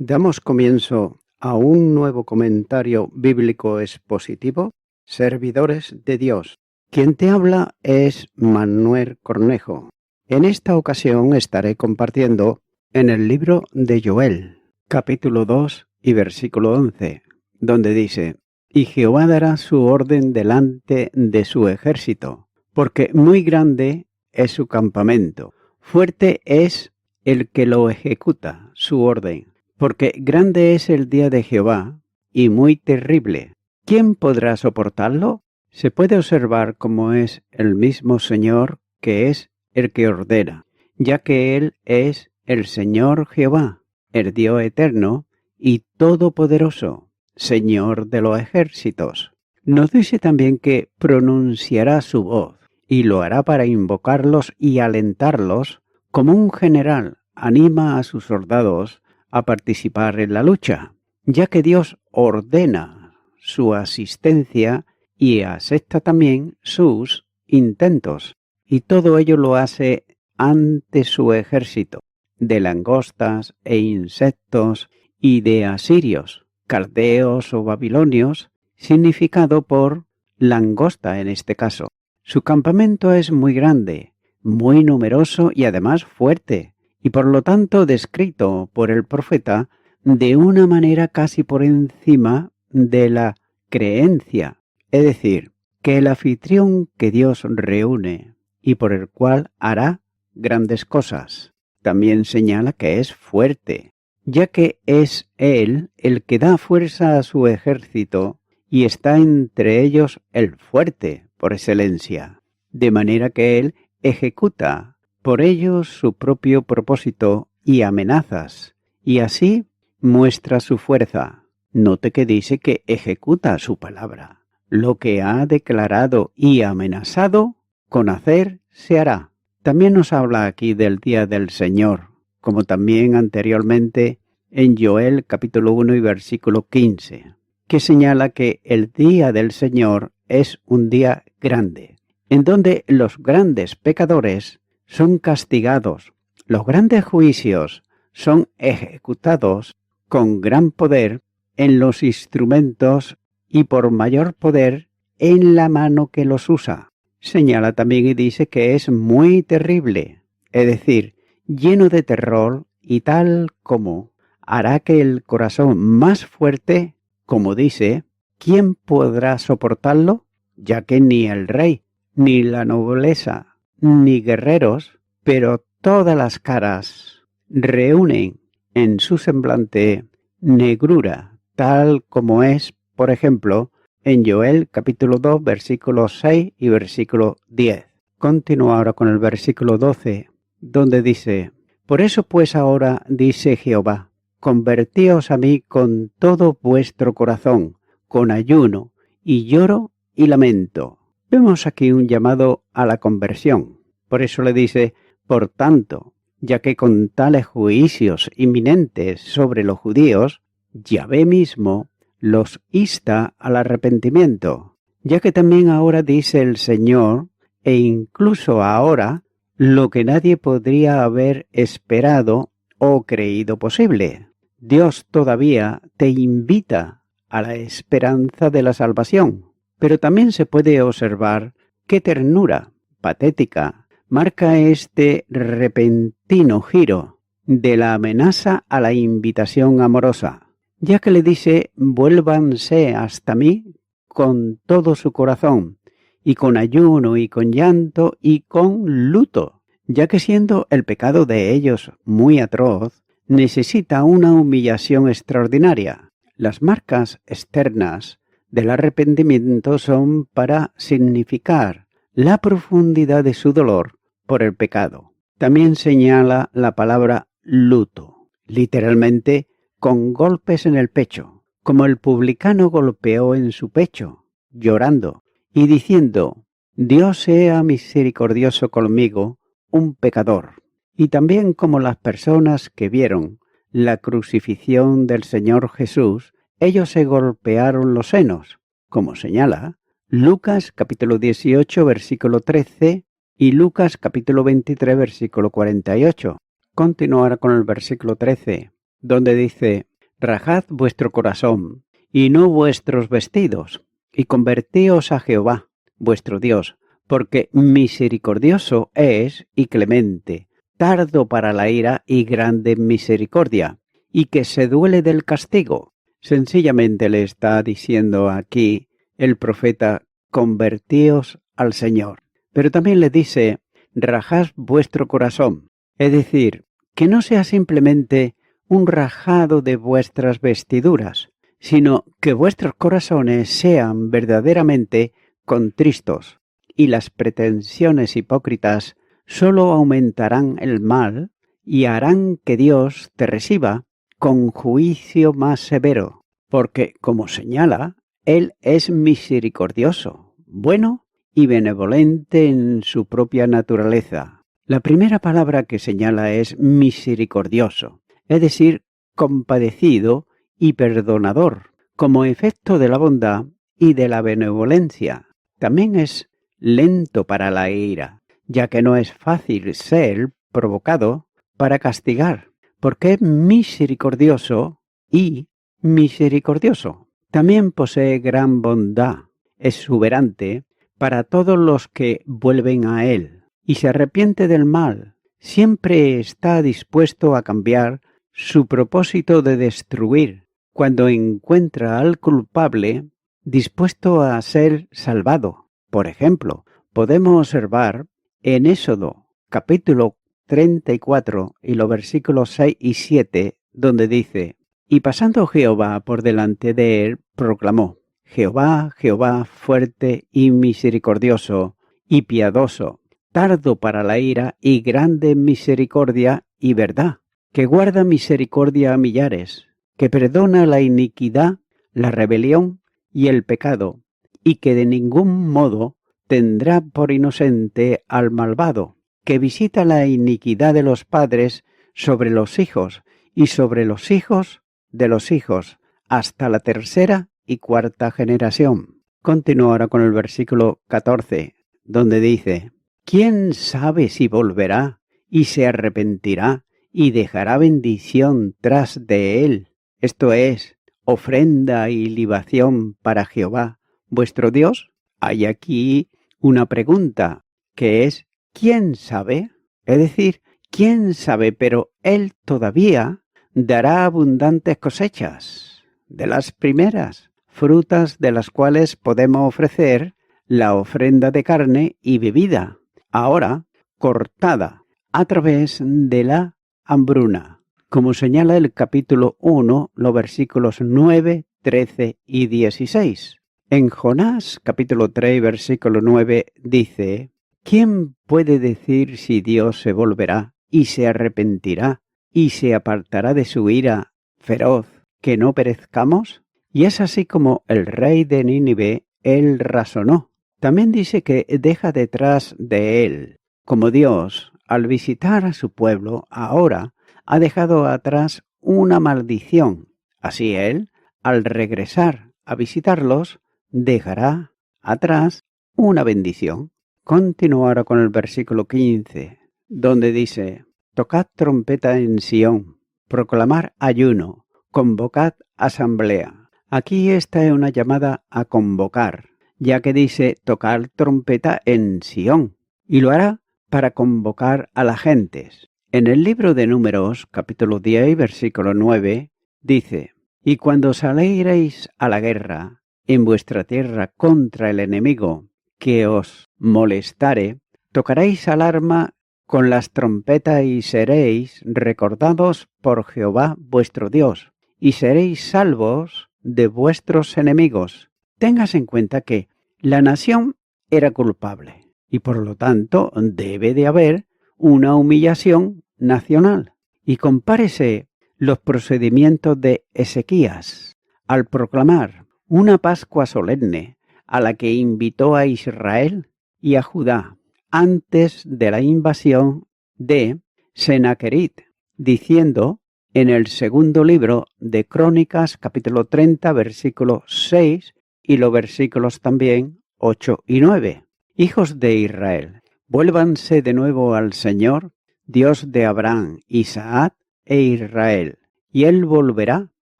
Damos comienzo a un nuevo comentario bíblico expositivo, Servidores de Dios. Quien te habla es Manuel Cornejo. En esta ocasión estaré compartiendo en el libro de Joel, capítulo 2 y versículo 11, donde dice: Y Jehová dará su orden delante de su ejército, porque muy grande es su campamento, fuerte es el que lo ejecuta, su orden. Porque grande es el día de Jehová, y muy terrible. ¿Quién podrá soportarlo? Se puede observar cómo es el mismo Señor que es el que ordena, ya que Él es el Señor Jehová, el Dios eterno y todopoderoso, Señor de los ejércitos. Nos dice también que pronunciará su voz, y lo hará para invocarlos y alentarlos, como un general anima a sus soldados a participar en la lucha, ya que Dios ordena su asistencia y acepta también sus intentos, y todo ello lo hace ante su ejército de langostas e insectos y de asirios, caldeos o babilonios, significado por langosta en este caso. Su campamento es muy grande, muy numeroso y además fuerte, y por lo tanto descrito por el profeta de una manera casi por encima de la creencia, es decir, que el anfitrión que Dios reúne y por el cual hará grandes cosas. También señala que es fuerte, ya que es Él el que da fuerza a su ejército y está entre ellos el fuerte por excelencia, de manera que Él ejecuta por ellos su propio propósito y amenazas, y así muestra su fuerza. Note que dice que ejecuta su palabra. Lo que ha declarado y amenazado, con hacer se hará. También nos habla aquí del día del Señor, como también anteriormente en Joel capítulo 1 y versículo 15, que señala que el día del Señor es un día grande, en donde los grandes pecadores son castigados, los grandes juicios son ejecutados con gran poder en los instrumentos y por mayor poder en la mano que los usa. Señala también y dice que es muy terrible, es decir, lleno de terror y tal como hará que el corazón más fuerte, como dice, ¿quién podrá soportarlo? Ya que ni el rey, ni la nobleza, ni guerreros, pero todas las caras reúnen en su semblante negrura, tal como es, por ejemplo, en Joel capítulo 2, versículos 6 y versículo 10. Continúa ahora con el versículo 12, donde dice: Por eso pues ahora, dice Jehová, convertíos a mí con todo vuestro corazón, con ayuno y lloro y lamento. Vemos aquí un llamado a la conversión. Por eso le dice: por tanto, ya que con tales juicios inminentes sobre los judíos, Yahvé mismo los insta al arrepentimiento, ya que también ahora dice el Señor, e incluso ahora, lo que nadie podría haber esperado o creído posible. Dios todavía te invita a la esperanza de la salvación, pero también se puede observar qué ternura patética marca este repentino giro de la amenaza a la invitación amorosa, ya que le dice: vuélvanse hasta mí con todo su corazón, y con ayuno y con llanto y con luto, ya que siendo el pecado de ellos muy atroz, necesita una humillación extraordinaria. Las marcas externas del arrepentimiento son para significar la profundidad de su dolor por el pecado. También señala la palabra luto, literalmente con golpes en el pecho, como el publicano golpeó en su pecho, llorando y diciendo: Dios sea misericordioso conmigo, un pecador. Y también como las personas que vieron la crucifixión del Señor Jesús, ellos se golpearon los senos, como señala Lucas capítulo 18 versículo 13 y Lucas capítulo 23 versículo 48. Continuará con el versículo 13. donde dice: rajad vuestro corazón, y no vuestros vestidos, y convertíos a Jehová, vuestro Dios, porque misericordioso es y clemente, tardo para la ira y grande en misericordia, y que se duele del castigo. Sencillamente le está diciendo aquí el profeta: convertíos al Señor. Pero también le dice: rajad vuestro corazón, es decir, que no sea simplemente un rajado de vuestras vestiduras, sino que vuestros corazones sean verdaderamente contristos, y las pretensiones hipócritas solo aumentarán el mal y harán que Dios te reciba con juicio más severo, porque, como señala, Él es misericordioso, bueno y benevolente en su propia naturaleza. La primera palabra que señala es misericordioso, es decir, compadecido y perdonador, como efecto de la bondad y de la benevolencia. También es lento para la ira, ya que no es fácil ser provocado para castigar, porque es misericordioso y misericordioso. También posee gran bondad, es exuberante para todos los que vuelven a Él, y se arrepiente del mal. Siempre está dispuesto a cambiar su propósito de destruir cuando encuentra al culpable dispuesto a ser salvado. Por ejemplo, podemos observar en Éxodo capítulo 34 y los versículos 6 y 7, donde dice: y pasando Jehová por delante de él, proclamó: Jehová, Jehová, fuerte y misericordioso y piadoso, tardo para la ira y grande en misericordia y verdad, que guarda misericordia a millares, que perdona la iniquidad, la rebelión y el pecado, y que de ningún modo tendrá por inocente al malvado, que visita la iniquidad de los padres sobre los hijos y sobre los hijos de los hijos, hasta la tercera y cuarta generación. Continúa ahora con el versículo 14, donde dice: ¿quién sabe si volverá y se arrepentirá y dejará bendición tras de él? Esto es, ofrenda y libación para Jehová, vuestro Dios. Hay aquí una pregunta, que es: ¿quién sabe? Es decir, ¿quién sabe? Pero él todavía dará abundantes cosechas, de las primeras frutas de las cuales podemos ofrecer la ofrenda de carne y bebida, ahora cortada a través de la hambruna, como señala el capítulo 1, los versículos 9, 13 y 16. En Jonás, capítulo 3, versículo 9, dice: ¿quién puede decir si Dios se volverá y se arrepentirá y se apartará de su ira feroz, que no perezcamos? Y es así como el rey de Nínive, él razonó. También dice que deja detrás de él, como Dios, al visitar a su pueblo, ahora ha dejado atrás una maldición. Así él, al regresar a visitarlos, dejará atrás una bendición. Continuará con el versículo 15, donde dice: tocad trompeta en Sión, proclamar ayuno, convocad asamblea. Aquí esta es una llamada a convocar, ya que dice tocar trompeta en Sión, y lo hará para convocar a las gentes. En el libro de Números, capítulo 10, versículo 9, dice: y cuando saliereis a la guerra en vuestra tierra contra el enemigo que os molestare, tocaréis alarma con las trompetas y seréis recordados por Jehová vuestro Dios, y seréis salvos de vuestros enemigos. Tengas en cuenta que la nación era culpable y por lo tanto debe de haber una humillación nacional. Y compárese los procedimientos de Ezequías al proclamar una Pascua solemne a la que invitó a Israel y a Judá antes de la invasión de Sennacherib, diciendo en el segundo libro de Crónicas, capítulo 30, versículo 6, y los versículos también 8 y 9. Hijos de Israel, vuélvanse de nuevo al Señor, Dios de Abraham, Isaac e Israel, y Él volverá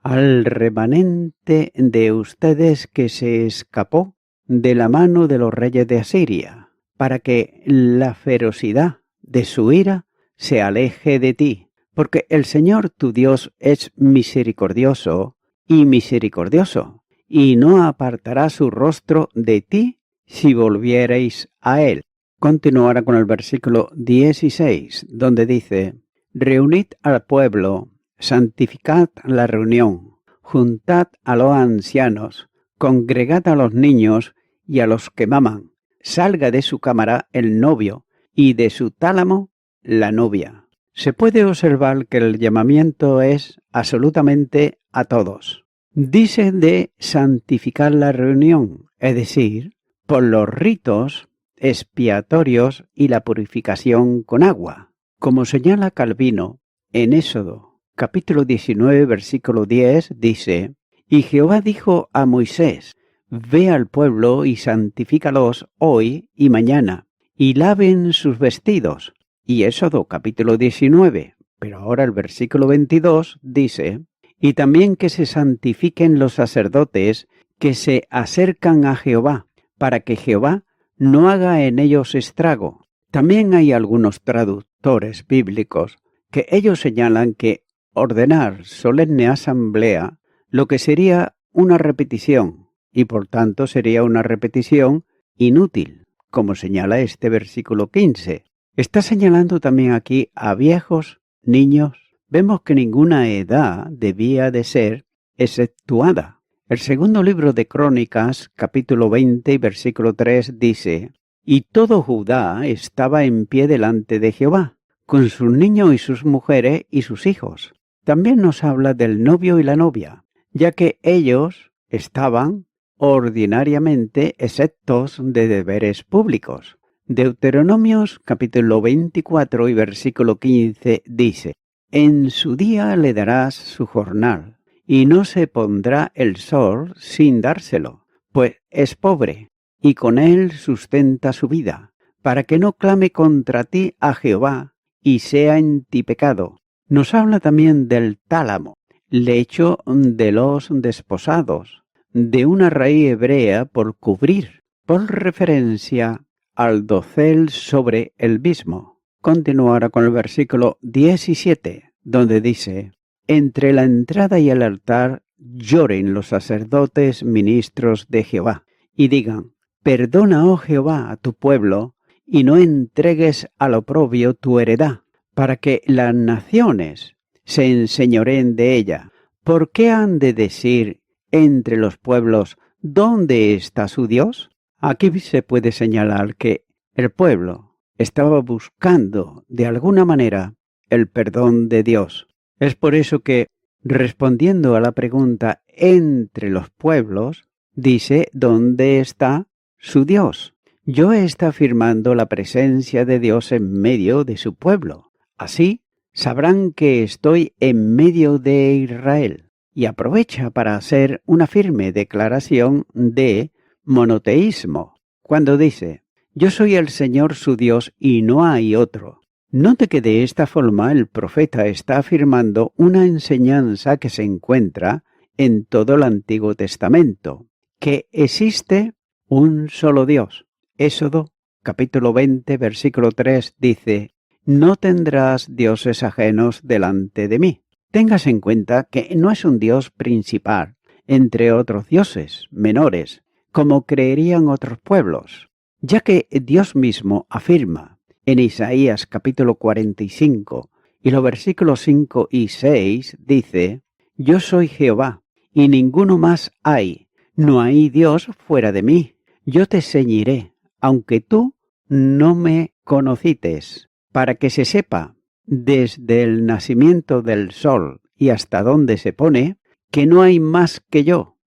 al remanente de ustedes que se escapó de la mano de los reyes de Asiria, para que la ferocidad de su ira se aleje de ti, porque el Señor tu Dios es misericordioso y misericordioso, y no apartará su rostro de ti si volviereis a Él. Continuará con el versículo 16, donde dice: Reunid al pueblo, santificad la reunión, juntad a los ancianos, congregad a los niños y a los que maman. Salga de su cámara el novio y de su tálamo la novia. Se puede observar que el llamamiento es absolutamente a todos. Dice de santificar la reunión, es decir, por los ritos expiatorios y la purificación con agua. Como señala Calvino, en Éxodo, capítulo 19, versículo 10, dice: Y Jehová dijo a Moisés: Ve al pueblo y santifícalos hoy y mañana, y laven sus vestidos. Y Éxodo, capítulo 19, pero ahora el versículo 22 dice: Y también que se santifiquen los sacerdotes que se acercan a Jehová, para que Jehová no haga en ellos estrago. También hay algunos traductores bíblicos que ellos señalan que ordenar solemne asamblea, lo que sería una repetición, y por tanto sería una repetición inútil, como señala este versículo 15. Está señalando también aquí a viejos, niños. Vemos que ninguna edad debía de ser exceptuada. El segundo libro de Crónicas, capítulo 20 y versículo 3 dice: Y todo Judá estaba en pie delante de Jehová, con sus niños y sus mujeres y sus hijos. También nos habla del novio y la novia, ya que ellos estaban ordinariamente exentos de deberes públicos. Deuteronomios capítulo 24 y versículo 15 dice: En su día le darás su jornal, y no se pondrá el sol sin dárselo, pues es pobre, y con él sustenta su vida, para que no clame contra ti a Jehová, y sea en ti pecado. Nos habla también del tálamo, lecho de los desposados, de una raíz hebrea por cubrir, por referencia al dosel sobre el mismo. Continuará con el versículo 17, donde dice: Entre la entrada y el altar lloren los sacerdotes ministros de Jehová, y digan: Perdona, oh Jehová, a tu pueblo, y no entregues al oprobio tu heredad, para que las naciones se enseñoreen de ella. ¿Por qué han de decir entre los pueblos: ¿dónde está su Dios? Aquí se puede señalar que el pueblo estaba buscando de alguna manera el perdón de Dios. Es por eso que, respondiendo a la pregunta entre los pueblos, dice: ¿dónde está su Dios? Joe está afirmando la presencia de Dios en medio de su pueblo. Así sabrán que estoy en medio de Israel. Y aprovecha para hacer una firme declaración de monoteísmo, cuando dice: Yo soy el Señor su Dios y no hay otro. Note que de esta forma el profeta está afirmando una enseñanza que se encuentra en todo el Antiguo Testamento, que existe un solo Dios. Éxodo, capítulo 20, versículo 3 dice: No tendrás dioses ajenos delante de mí. Tengas en cuenta que no es un Dios principal entre otros dioses menores, como creerían otros pueblos, ya que Dios mismo afirma en Isaías capítulo 45 y los versículos 5 y 6 dice: Yo soy Jehová, y ninguno más hay, no hay Dios fuera de mí. Yo te ceñiré, aunque tú no me conocites, para que se sepa desde el nacimiento del sol y hasta donde se pone, que no hay más que yo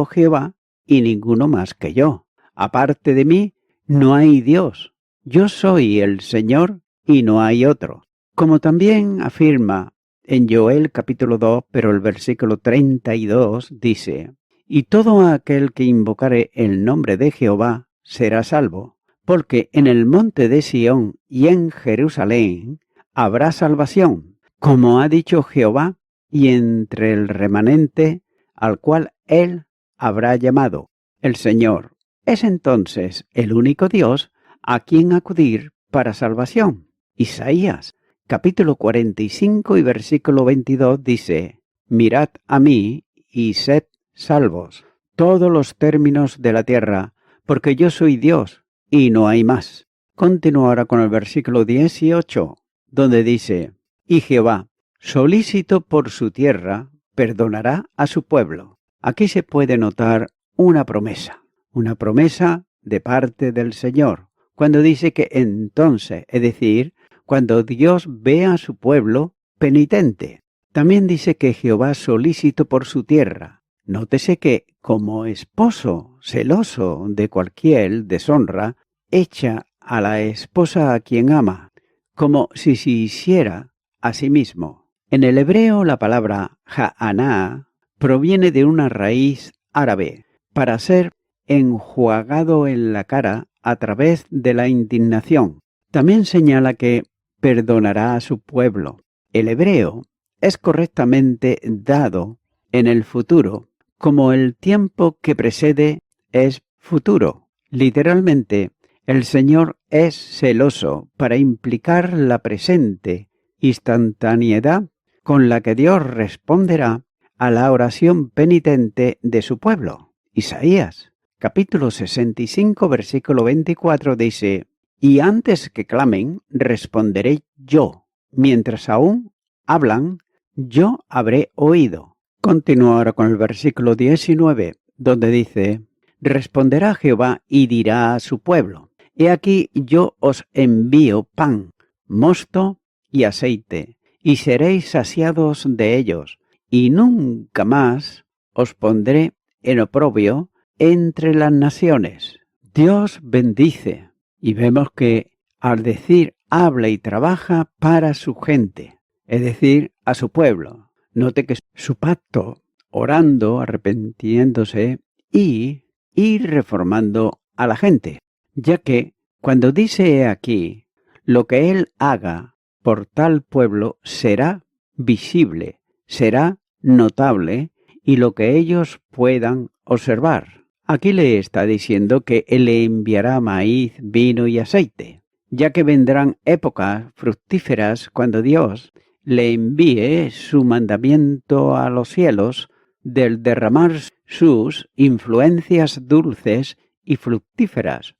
Jehová, y ninguno más que yo. Aparte de mí no hay Dios. Yo soy el Señor y no hay otro. Como también afirma en Joel capítulo 2, pero el versículo 32 dice: Y todo aquel que invocare el nombre de Jehová será salvo, porque en el monte de Sión y en Jerusalén habrá salvación, como ha dicho Jehová, y entre el remanente al cual él habrá llamado. El Señor es entonces el único Dios a quien acudir para salvación. Isaías, capítulo 45 y versículo 22 dice: Mirad a mí y sed salvos, todos los términos de la tierra, porque yo soy Dios y no hay más. Continúa ahora con el versículo 18, donde dice: Y Jehová, solícito por su tierra, perdonará a su pueblo. Aquí se puede notar una promesa de parte del Señor, cuando dice que entonces, es decir, cuando Dios ve a su pueblo penitente. También dice que Jehová solícito por su tierra. Nótese que, como esposo celoso de cualquier deshonra, echa a la esposa a quien ama, como si se hiciera a sí mismo. En el hebreo la palabra ha'aná proviene de una raíz árabe, para ser enjuagado en la cara a través de la indignación. También señala que perdonará a su pueblo. El hebreo es correctamente dado en el futuro, como el tiempo que precede es futuro. Literalmente, el Señor es celoso para implicar la presente instantaneidad con la que Dios responderá a la oración penitente de su pueblo. Isaías, capítulo 65, versículo 24 dice: Y antes que clamen, responderé yo. Mientras aún hablan, yo habré oído. Continúa ahora con el versículo 19, donde dice: Responderá Jehová y dirá a su pueblo: He aquí yo os envío pan, mosto y aceite, y seréis saciados de ellos, y nunca más os pondré en oprobio entre las naciones. Dios bendice, y vemos que al decir habla y trabaja para su gente, es decir, a su pueblo. Note que su pacto, orando, arrepintiéndose y reformando a la gente, ya que cuando dice aquí, lo que él haga por tal pueblo será visible, será notable, y lo que ellos puedan observar. Aquí le está diciendo que él le enviará maíz, vino y aceite, ya que vendrán épocas fructíferas cuando Dios le envíe su mandamiento a los cielos del derramar sus influencias dulces y fructíferas.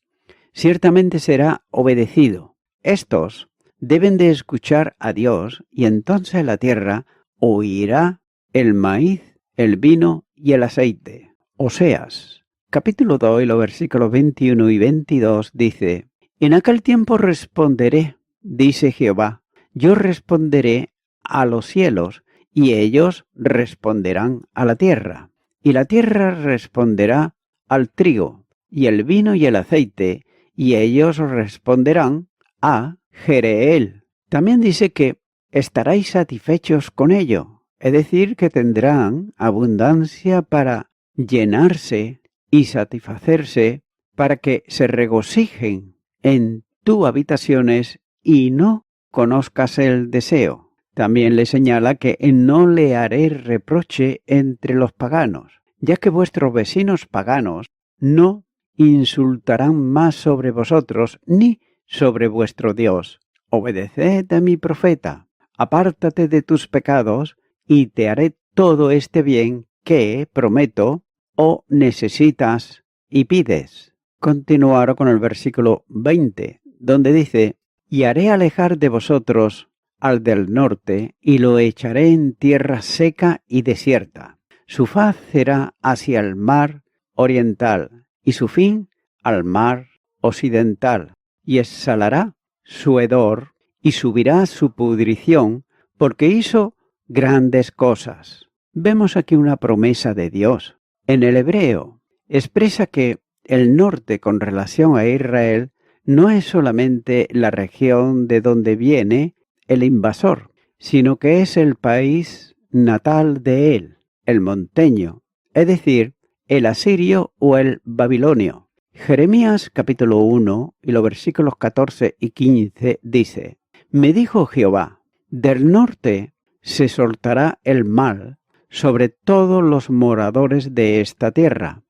Ciertamente será obedecido. Estos deben de escuchar a Dios, y entonces la tierra oirá el maíz, el vino y el aceite. Oseas, capítulo 2, los versículos 21 y 22 dice: En aquel tiempo responderé, dice Jehová, yo responderé a los cielos, y ellos responderán a la tierra. Y la tierra responderá al trigo, y el vino y el aceite, y ellos responderán a Jereel. También dice que estaréis satisfechos con ello, es decir, que tendrán abundancia para llenarse y satisfacerse, para que se regocijen en tus habitaciones y no conozcas el deseo. También le señala que no le haré reproche entre los paganos, ya que vuestros vecinos paganos no insultarán más sobre vosotros ni sobre vuestro Dios. Obedeced a mi profeta, apártate de tus pecados y te haré todo este bien que prometo o necesitas y pides. Continúa con el versículo 20, donde dice: Y haré alejar de vosotros al del norte, y lo echaré en tierra seca y desierta. Su faz será hacia el mar oriental, y su fin al mar occidental, y exhalará su hedor, y subirá su pudrición, porque hizo grandes cosas. Vemos aquí una promesa de Dios. En el hebreo expresa que el norte con relación a Israel no es solamente la región de donde viene el invasor, sino que es el país natal de él, el monteño, es decir, el asirio o el babilonio. Jeremías capítulo 1 y los versículos 14 y 15 dice: Me dijo Jehová, del norte se soltará el mal sobre todos los moradores de esta tierra.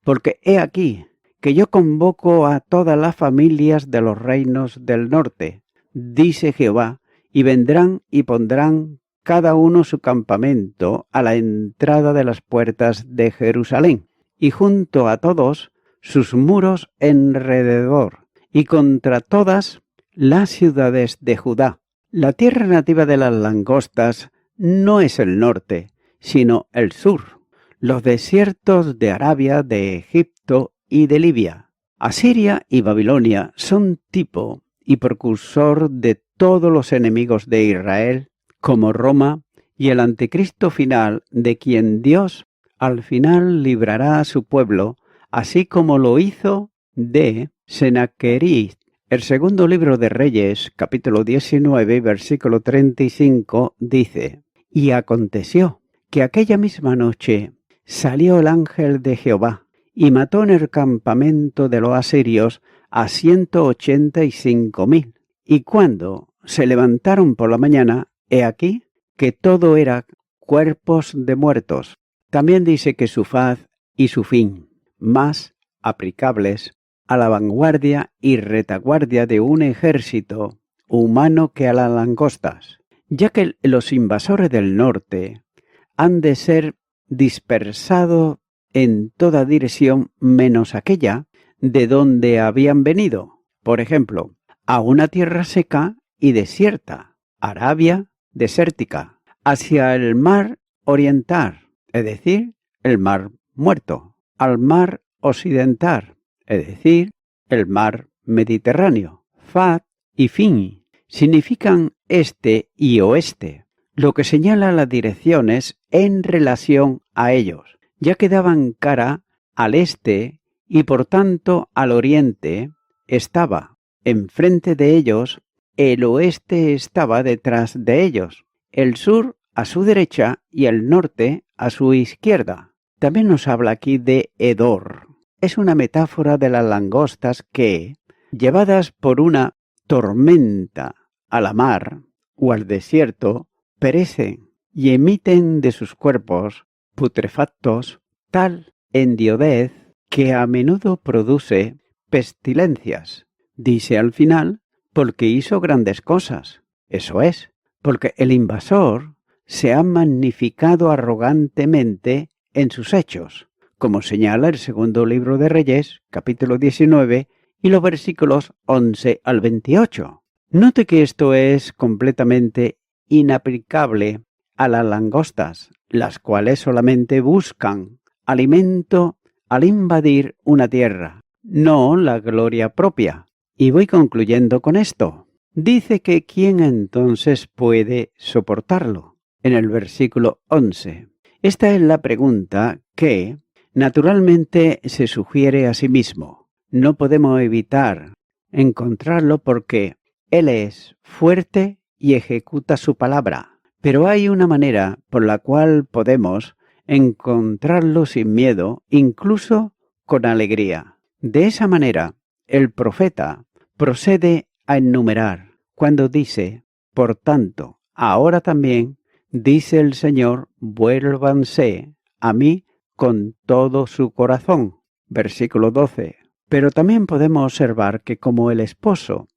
Porque he aquí que yo convoco a todas las familias de los reinos del norte, dice Jehová, y vendrán y pondrán cada uno su campamento a la entrada de las puertas de Jerusalén, y junto a todos sus muros enrededor, y contra todas las ciudades de Judá. La tierra nativa de las langostas no es el norte, sino el sur, los desiertos de Arabia, de Egipto y de Libia. Asiria y Babilonia son tipo y precursor de todos los enemigos de Israel, como Roma y el anticristo final, de quien Dios al final librará a su pueblo, así como lo hizo de Sennacherib. El segundo libro de Reyes, capítulo 19, versículo 35, dice: Y aconteció que aquella misma noche salió el ángel de Jehová y mató en el campamento de los asirios a 185,000. Y cuando se levantaron por la mañana, he aquí que todo era cuerpos de muertos. También dice que su faz y su fin, más aplicables a la vanguardia y retaguardia de un ejército humano que a las langostas, ya que los invasores del norte han de ser dispersados en toda dirección menos aquella de donde habían venido. Por ejemplo, a una tierra seca y desierta, Arabia desértica, hacia el mar oriental, es decir, el mar muerto, al mar occidental, es decir, el mar Mediterráneo. Faz y fin significan este y oeste, lo que señala las direcciones en relación a ellos, ya que daban cara al este y por tanto al oriente estaba enfrente de ellos, el oeste estaba detrás de ellos, el sur a su derecha y el norte a su izquierda. También nos habla aquí de hedor. Es una metáfora de las langostas que, llevadas por una tormenta a la mar o al desierto, perecen y emiten de sus cuerpos putrefactos tal endiodez que a menudo produce pestilencias. Dice al final, porque hizo grandes cosas. Eso es, porque el invasor se ha magnificado arrogantemente en sus hechos, como señala el segundo libro de Reyes, capítulo 19, y los versículos 11 al 28. Note que esto es completamente inaplicable a las langostas, las cuales solamente buscan alimento al invadir una tierra, no la gloria propia. Y voy concluyendo con esto. Dice que ¿quién entonces puede soportarlo? En el versículo 11. Esta es la pregunta que naturalmente se sugiere a sí mismo. No podemos evitar encontrarlo porque Él es fuerte y ejecuta su palabra. Pero hay una manera por la cual podemos encontrarlo sin miedo, incluso con alegría. De esa manera, el profeta procede a enumerar cuando dice: por tanto, ahora también, dice el Señor, vuélvanse a mí con todo su corazón. Versículo 12. Pero también podemos observar que como el esposo,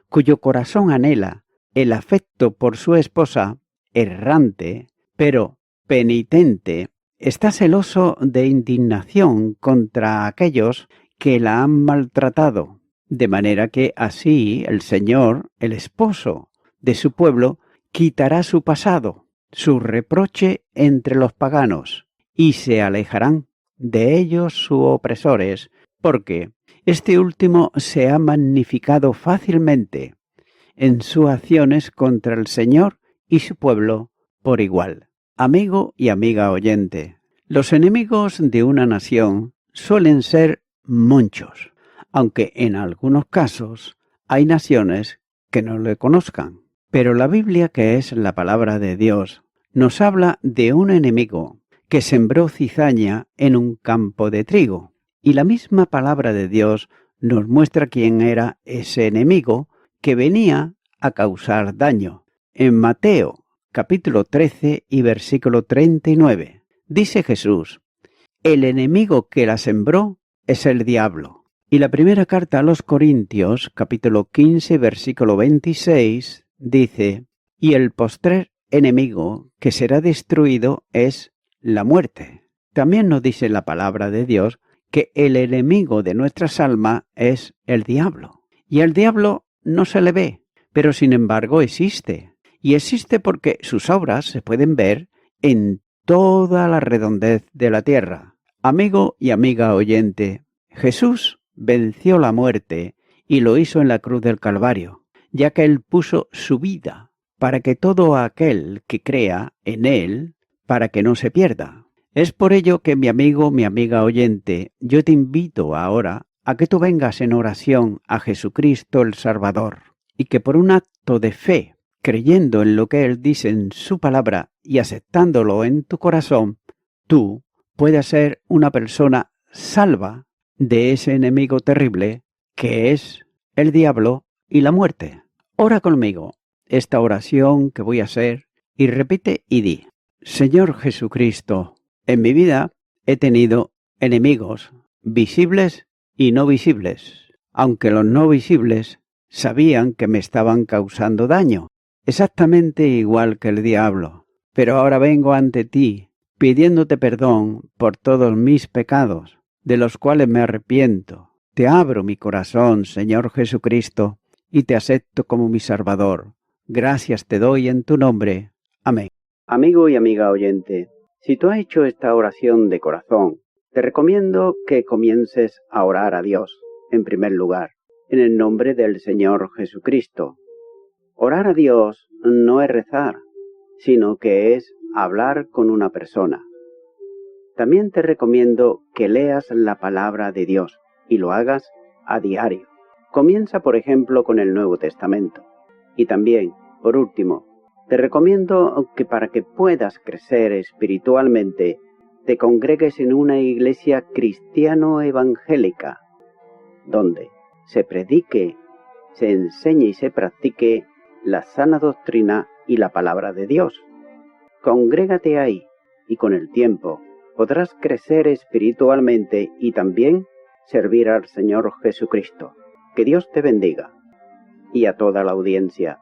cuyo corazón anhela el afecto por su esposa, errante, pero penitente, está celoso de indignación contra aquellos que la han maltratado, de manera que así el Señor, el esposo de su pueblo, quitará su pasado, su reproche entre los paganos, y se alejarán de ellos sus opresores, porque este último se ha magnificado fácilmente en sus acciones contra el Señor y su pueblo por igual. Amigo y amiga oyente, los enemigos de una nación suelen ser muchos, aunque en algunos casos hay naciones que no le conozcan. Pero la Biblia, que es la palabra de Dios, nos habla de un enemigo que sembró cizaña en un campo de trigo. Y la misma palabra de Dios nos muestra quién era ese enemigo que venía a causar daño. En Mateo, capítulo 13 y versículo 39. Dice Jesús: el enemigo que la sembró es el diablo. Y la primera carta a los Corintios, capítulo 15, versículo 26, dice: y el postrer enemigo que será destruido es la muerte. También nos dice la palabra de Dios que el enemigo de nuestras almas es el diablo. Y el diablo no se le ve, pero sin embargo existe. Y existe porque sus obras se pueden ver en toda la redondez de la tierra. Amigo y amiga oyente, Jesús venció la muerte y lo hizo en la cruz del Calvario, ya que Él puso su vida para que todo aquel que crea en Él, para que no se pierda. Es por ello que mi amigo, mi amiga oyente, yo te invito ahora a que tú vengas en oración a Jesucristo el Salvador y que por un acto de fe, creyendo en lo que Él dice en su palabra y aceptándolo en tu corazón, tú puedas ser una persona salva de ese enemigo terrible que es el diablo y la muerte. Ora conmigo esta oración que voy a hacer y repite y di: Señor Jesucristo, en mi vida he tenido enemigos visibles y no visibles, aunque los no visibles sabían que me estaban causando daño, exactamente igual que el diablo. Pero ahora vengo ante ti pidiéndote perdón por todos mis pecados, de los cuales me arrepiento. Te abro mi corazón, Señor Jesucristo, y te acepto como mi Salvador. Gracias te doy en tu nombre. Amén. Amigo y amiga oyente, si tú has hecho esta oración de corazón, te recomiendo que comiences a orar a Dios, en primer lugar, en el nombre del Señor Jesucristo. Orar a Dios no es rezar, sino que es hablar con una persona. También te recomiendo que leas la palabra de Dios y lo hagas a diario. Comienza, por ejemplo, con el Nuevo Testamento. Y también, por último, te recomiendo que para que puedas crecer espiritualmente, te congregues en una iglesia cristiano-evangélica, donde se predique, se enseñe y se practique la sana doctrina y la palabra de Dios. Congrégate ahí y con el tiempo podrás crecer espiritualmente y también servir al Señor Jesucristo. Que Dios te bendiga. Y a toda la audiencia,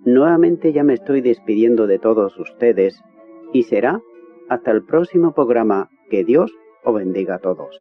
nuevamente ya me estoy despidiendo de todos ustedes y será hasta el próximo programa. Que Dios os bendiga a todos.